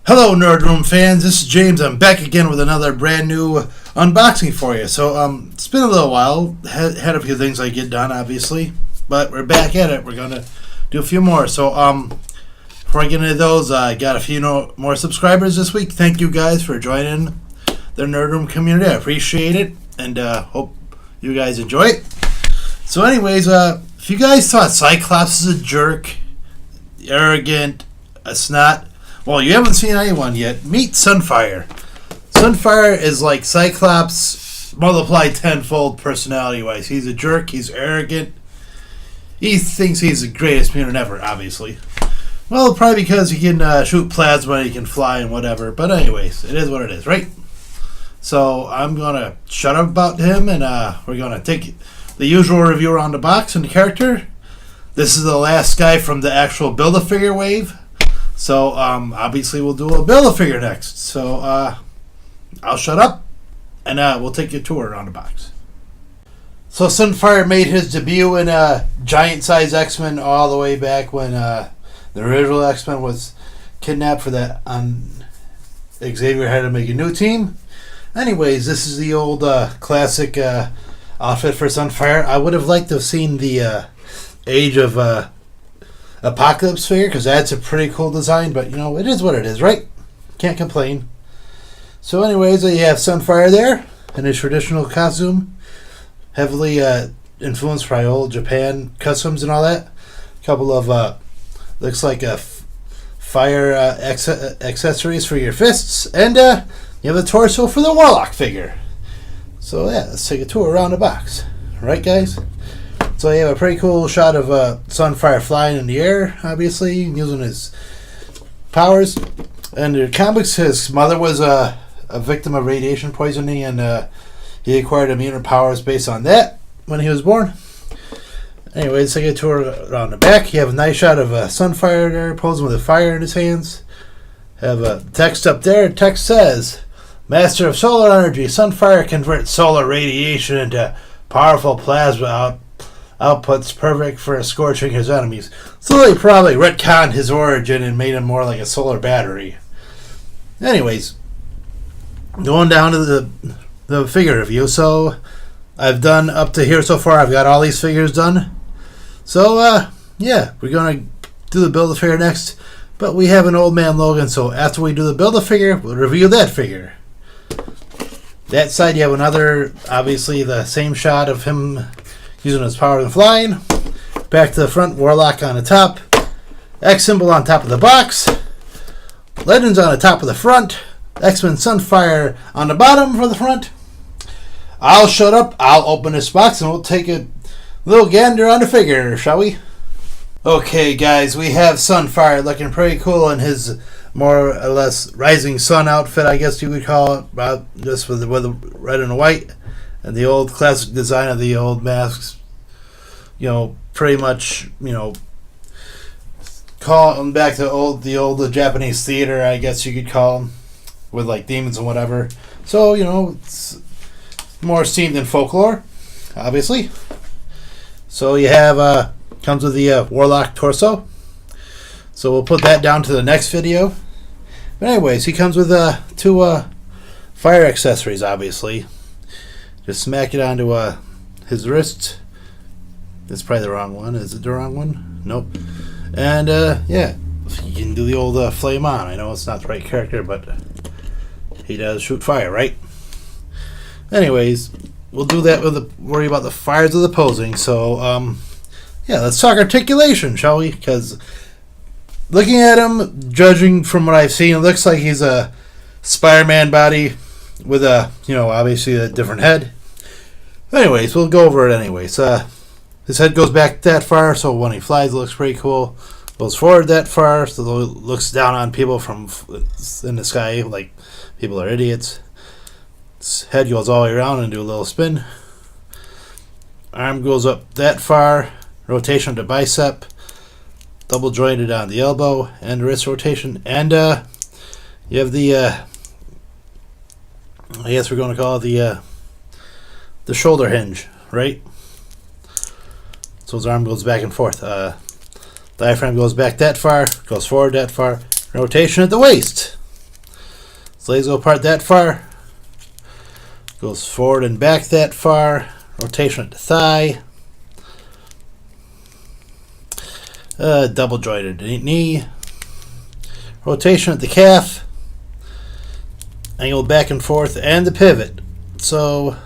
Hello, Nerd Room fans. This is James. I'm back again with another brand new unboxing for you. So, it's been a little while. Had a few things I get done, obviously, but we're back at it. We're gonna do a few more. So, before I get into those, I got a few more subscribers this week. Thank you guys for joining the Nerd Room community. I appreciate it, and hope you guys enjoy it. So, anyways, if you guys thought Cyclops is a jerk, arrogant, a snot. Well, you haven't seen anyone yet. Meet Sunfire. Sunfire is like Cyclops multiplied tenfold personality-wise. He's a jerk. He's arrogant. He thinks he's the greatest mutant ever, obviously. Well, probably because he can shoot plasma, he can fly and whatever. But anyways, it is what it is, right? So I'm going to shut up about him, and we're going to take the usual review around the box and the character. This is the last guy from the actual Build-A-Figure wave. So, obviously we'll do a Build-A-Figure next. So, I'll shut up, and we'll take a tour around the box. So, Sunfire made his debut in Giant-Size X-Men all the way back when the original X-Men was kidnapped for that. Xavier had to make a new team. Anyways, this is the old classic outfit for Sunfire. I would have liked to have seen the Age of Apocalypse figure, because that's a pretty cool design, but you know, it is what it is, right? Can't complain. So anyways, you have Sunfire there in his traditional costume, heavily influenced by old Japan customs and all that. A couple of looks like fire accessories for your fists, and you have the torso for the Warlock figure. So yeah, let's take a tour around the box. Right, guys? So you have a pretty cool shot of Sunfire flying in the air, obviously, using his powers. And in the comics, his mother was a victim of radiation poisoning, and he acquired immune powers based on that when he was born. Anyway, let's take a tour around the back. You have a nice shot of Sunfire there, posing with a fire in his hands. Have a text up there. Text says, "Master of solar energy, Sunfire converts solar radiation into powerful plasma outputs perfect for scorching his enemies." So they probably retconned his origin and made him more like a solar battery. Anyways, going down to the figure review. So I've done up to here so far. I've got all these figures done. So yeah, we're gonna do the Build-A-Figure next. But we have an Old Man Logan, so after we do the Build-A-Figure, we'll review that figure. That side, you have another, obviously the same shot of him using his powers and flying. Back to the front, Warlock on the top. X symbol on top of the box. Legends on the top of the front. X-Men Sunfire on the bottom for the front. I'll shut up. I'll open this box and we'll take a little gander on the figure, shall we? Okay, guys, we have Sunfire looking pretty cool in his more or less rising sun outfit, I guess you would call it, just with the red and white. And the old classic design of the old masks, you know, pretty much, you know, call them back to the old Japanese theater, I guess you could call them, with like demons and whatever. So, you know, it's more themed than folklore, obviously. So you have, comes with the Warlock torso. So we'll put that down to the next video. But anyways, he comes with two fire accessories, obviously. Just smack it onto his wrist. That's probably the wrong one. Is it the wrong one? Nope. And yeah, you can do the old flame on. I know it's not the right character, but he does shoot fire, right? Anyways, we'll do that with worry about the fires of the posing. So yeah, let's talk articulation, shall we? Because looking at him, judging from what I've seen, it looks like he's a Spider-Man body with a, you know, obviously a different head. Anyways, we'll go over it anyways. His head goes back that far, so when he flies, it looks pretty cool. Goes forward that far, so it looks down on people from in the sky, like people are idiots. His head goes all the way around and do a little spin. Arm goes up that far, rotation of the bicep, double jointed on the elbow, and wrist rotation. And you have the, I guess we're going to call it the shoulder hinge, right? So his arm goes back and forth. Diaphragm goes back that far, goes forward that far. Rotation at the waist. So legs go apart that far. Goes forward and back that far. Rotation at the thigh. Double jointed knee. Rotation at the calf. Angle back and forth and the pivot. So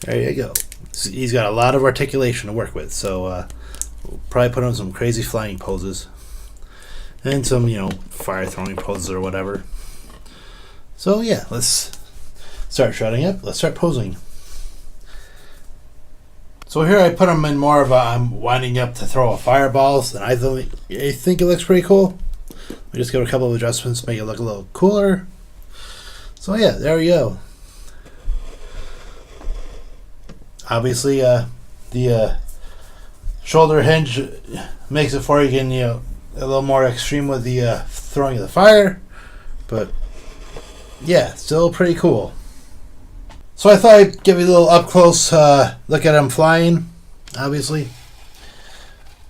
there you go. He's got a lot of articulation to work with. So we'll probably put on some crazy flying poses. And some, fire throwing poses or whatever. So yeah, let's start shutting up. Let's start posing. So here I put him in more of a, I'm winding up to throw a fireballs, and I think it looks pretty cool. We just give it a couple of adjustments, make it look a little cooler. So yeah, there we go. Obviously, the shoulder hinge makes it for you can, a little more extreme with the throwing of the fire, but yeah, still pretty cool. So I thought I'd give you a little up close look at him flying. Obviously,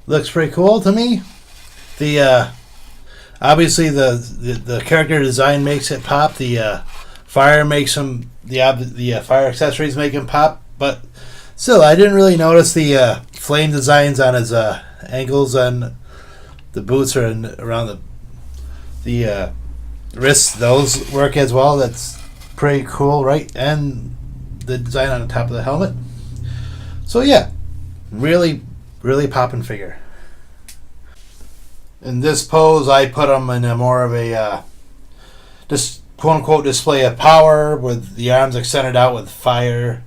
looks pretty cool to me. The obviously the character design makes it pop. The fire makes him the fire accessories make him pop, but still, I didn't really notice the flame designs on his ankles and the boots are around the wrists. Those work as well. That's pretty cool, right? And the design on the top of the helmet. So yeah, really, really poppin' figure. In this pose, I put him in a more of a just quote unquote display of power with the arms extended out with fire.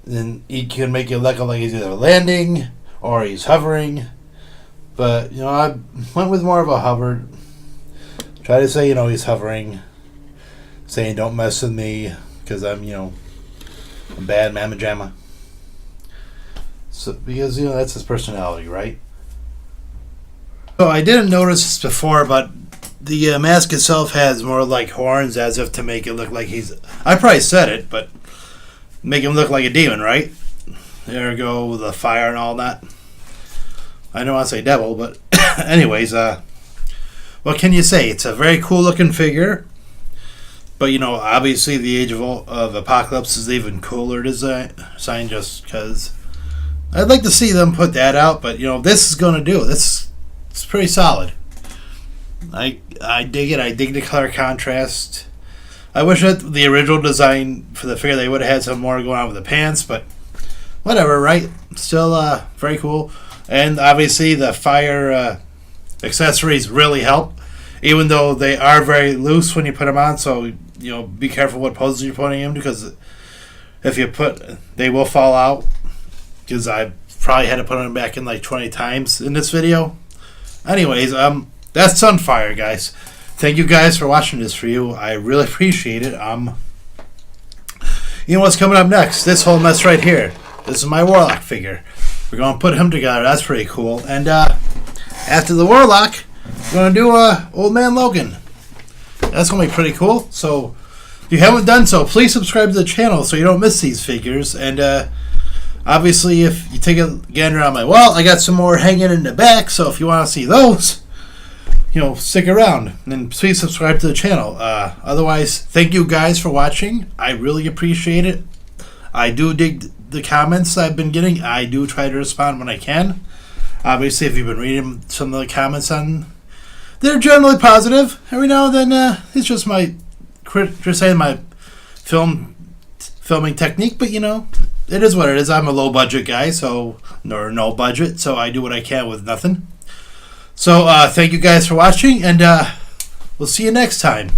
Then he can make it look like he's either landing or he's hovering. But, I went with more of a hover. Try to say, he's hovering. Saying, don't mess with me because I'm, a bad mamma jamma. So, because, that's his personality, right? So I didn't notice this before, but the mask itself has more like horns as if to make it look like he's... I probably said it, but make him look like a demon, right? There we go with the fire and all that. I don't want to say devil, but anyways, what can you say? It's a very cool looking figure. But, obviously the Age of Apocalypse is even cooler design just because I'd like to see them put that out. But, this is going to do. It's pretty solid. I dig it. I dig the color contrast. I wish that the original design for the figure, they would have had some more going on with the pants, but whatever, right? Still very cool. And obviously the fire accessories really help, even though they are very loose when you put them on. So, be careful what poses you're putting in, because if you they will fall out, because I probably had to put them back in like 20 times in this video. Anyways, that's Sunfire, guys. Thank you guys for watching this for you. I really appreciate it. You know what's coming up next? This whole mess right here. This is my Warlock figure. We're going to put him together. That's pretty cool. And after the Warlock, we're going to do Old Man Logan. That's going to be pretty cool. So if you haven't done so, please subscribe to the channel so you don't miss these figures. And obviously, if you take a gander on my wall, I got some more hanging in the back. So if you want to see those, stick around and please subscribe to the channel. Otherwise, thank you guys for watching. I really appreciate it. I do dig the comments I've been getting. I do try to respond when I can. Obviously, if you've been reading some of the comments they're generally positive. Every now and then, it's just saying my filming technique, but it is what it is. I'm a low budget guy, or no budget, so I do what I can with nothing. So, thank you guys for watching, and we'll see you next time.